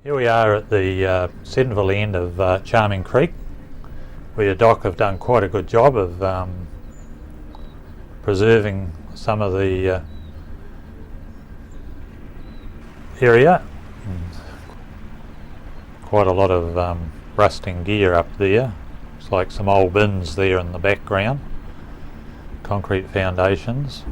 Here we are at the Seddonville end of Charming Creek, where Doc have done quite a good job of preserving some of the area. Quite a lot of rusting gear up there. It's like some old bins there in the background. Concrete foundations.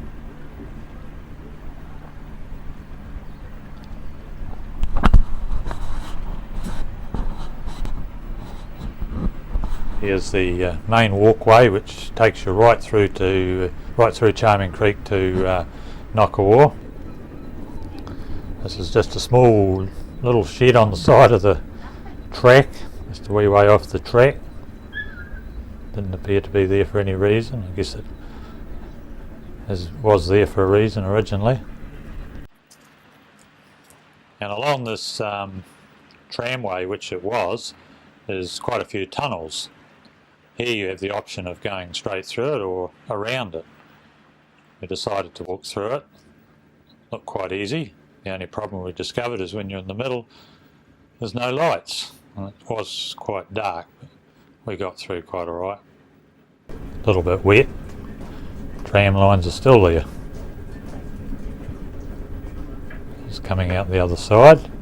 Here's the main walkway, which takes you right through Charming Creek to Ngakawau. This is just a small little shed on the side of the track, just a wee way off the track. Didn't appear to be there for any reason. I guess it was there for a reason originally. And along this tramway, which it was, there's quite a few tunnels. Here you have the option of going straight through it or around it. We decided to walk through it. Looked quite easy. The only problem we discovered is when you're in the middle, there's no lights. And it was quite dark, but we got through quite alright. A little bit wet. Tram lines are still there. It's coming out the other side.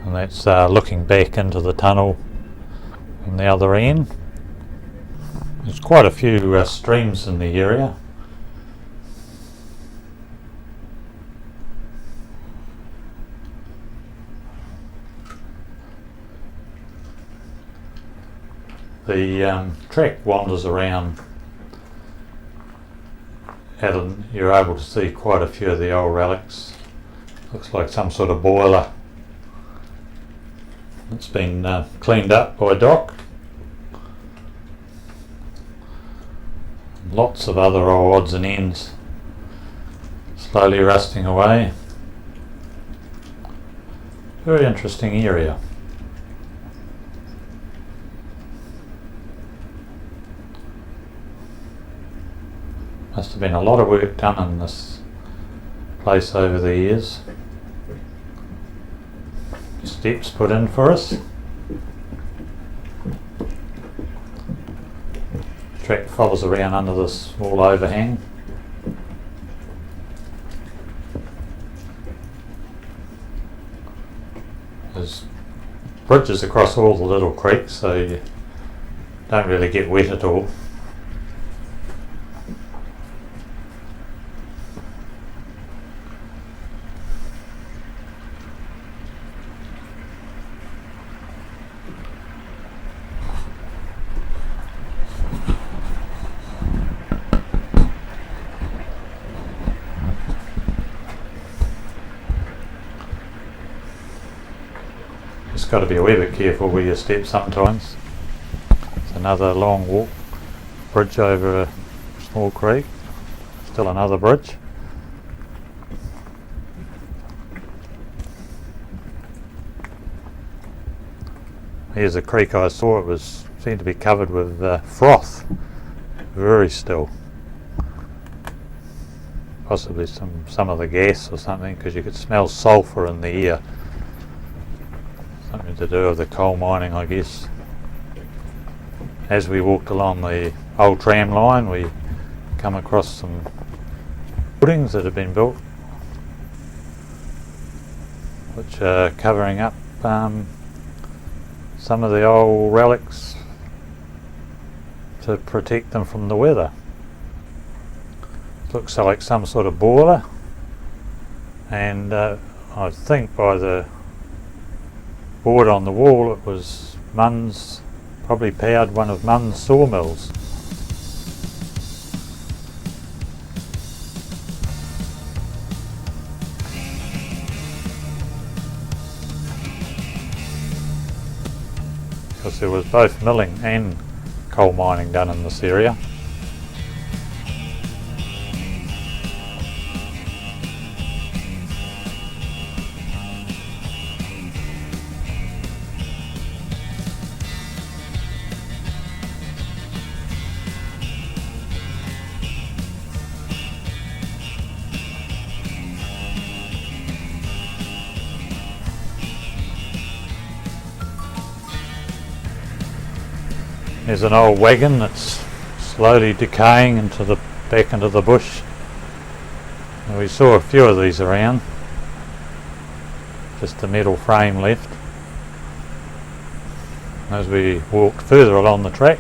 And that's looking back into the tunnel on the other end. There's quite a few streams in the area. The track wanders around and you're able to see quite a few of the old relics. Looks like some sort of boiler. It's been cleaned up by Doc. Lots of other odds and ends slowly rusting away. Very interesting area. Must have been a lot of work done in this place over the years. Steps put in for us. Track follows around under this small overhang. There's bridges across all the little creeks, so you don't really get wet at all. Just got to be a wee bit careful where you step sometimes. It's another long walk, bridge over a small creek, still another bridge. Here's a creek I saw, it seemed to be covered with froth, very still. Possibly some of the gas or something, because you could smell sulphur in the air. Something to do with the coal mining, I guess. As we walked along the old tram line, we come across some buildings that have been built, which are covering up some of the old relics to protect them from the weather. Looks like some sort of boiler, and I think by the board on the wall it was Munn's, probably powered one of Munn's sawmills. Because there was both milling and coal mining done in this area. There's an old wagon that's slowly decaying back into the bush. And we saw a few of these around. Just the metal frame left. As we walked further along the track,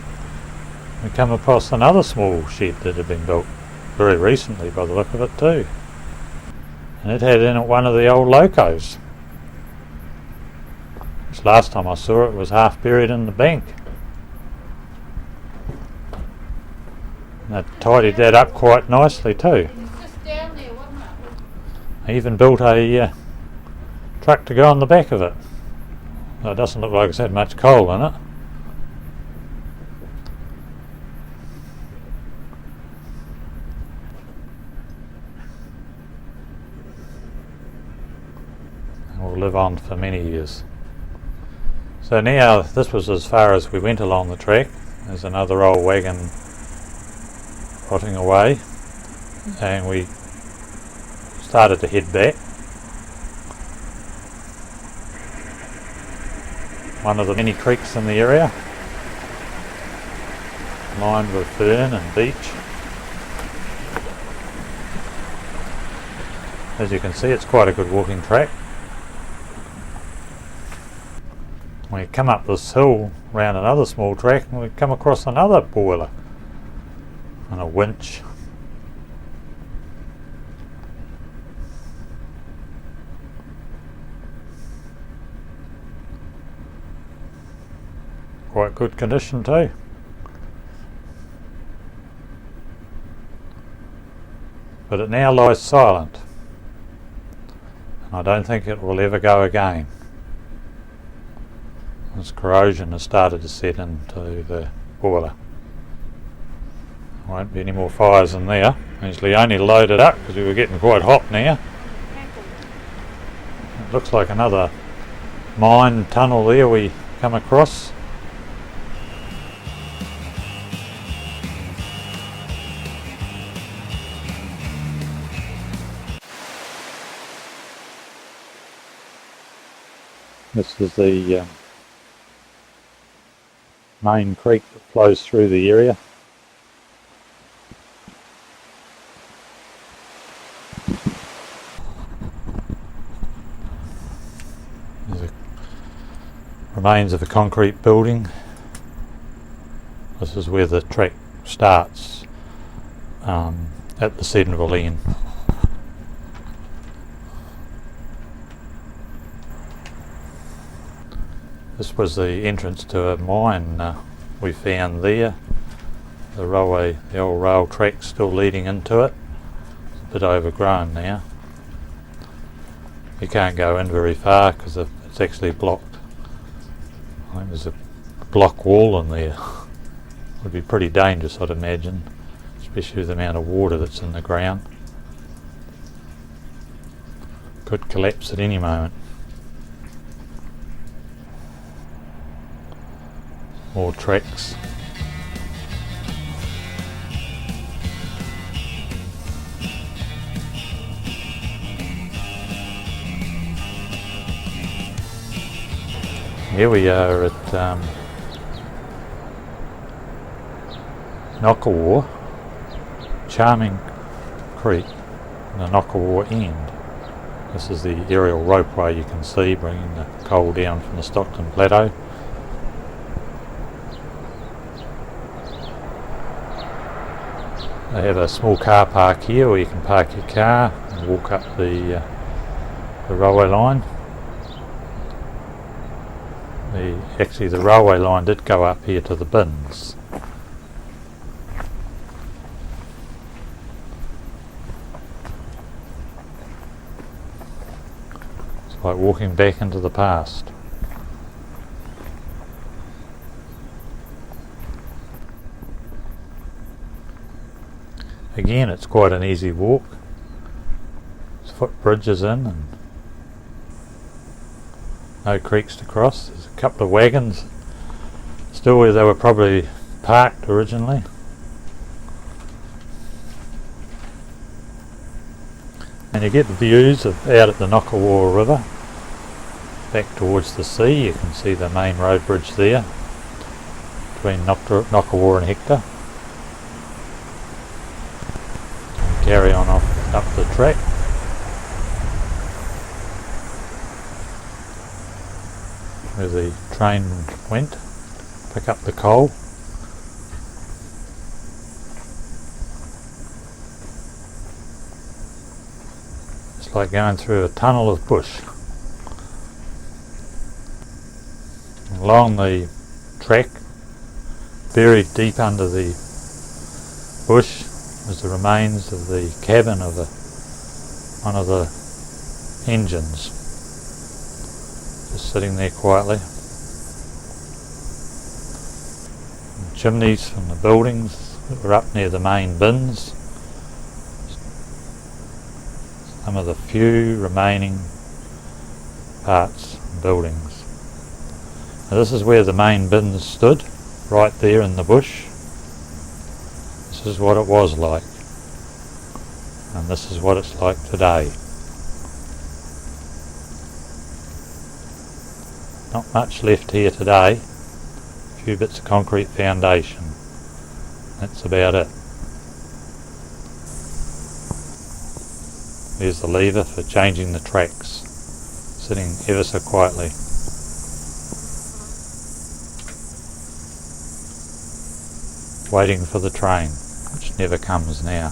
we come across another small shed that had been built very recently by the look of it too. And it had in it one of the old locos, which last time I saw it was half buried in the bank. And they tidied that up quite nicely too. It was just down there, wasn't it? They even built a truck to go on the back of it. It doesn't look like it's had much coal in it. And will live on for many years. So now this was as far as we went along the track. There's another old wagon rotting away, and we started to head back. One of the many creeks in the area, lined with fern and beech. As you can see, it's quite a good walking track. We come up this hill round another small track and we come across another boiler and a winch. Quite good condition too. But it now lies silent, and I don't think it will ever go again. This corrosion has started to set into the boiler. Won't be any more fires in there. Actually only loaded up because we were getting quite hot now. It looks like another mine tunnel there we come across. This is the main creek that flows through the area. There's remains of a concrete building. This is where the track starts at the Seddonville end. This was the entrance to a mine we found there. The old rail track still leading into it. It's a bit overgrown now. You can't go in very far because it's actually blocked. I think there's a block wall in there. It would be pretty dangerous, I'd imagine, especially with the amount of water that's in the ground. Could collapse at any moment. More tracks. Here we are at Ngakawau, Charming Creek, and the Ngakawau end. This is the aerial ropeway you can see bringing the coal down from the Stockton Plateau. They have a small car park here where you can park your car and walk up the railway line. Actually the railway line did go up here to the bins. It's like walking back into the past. Again, it's quite an easy walk. There's footbridges in and no creeks to cross. There's a couple of wagons still where they were probably parked originally. And you get the views of out at the Ngakawau River back towards the sea. You can see the main road bridge there between Ngakawau and Hector. And carry on off up the track. Where the train went, pick up the coal. It's like going through a tunnel of bush. Along the track, buried deep under the bush, is the remains of the cabin of one of the engines, just sitting there quietly. And chimneys from the buildings that were up near the main bins. Some of the few remaining parts and buildings. Now this is where the main bins stood, right there in the bush. This is what it was like, and this is what it's like today. Not much left here today, a few bits of concrete foundation, that's about it. There's the lever for changing the tracks, sitting ever so quietly. Waiting for the train, which never comes now.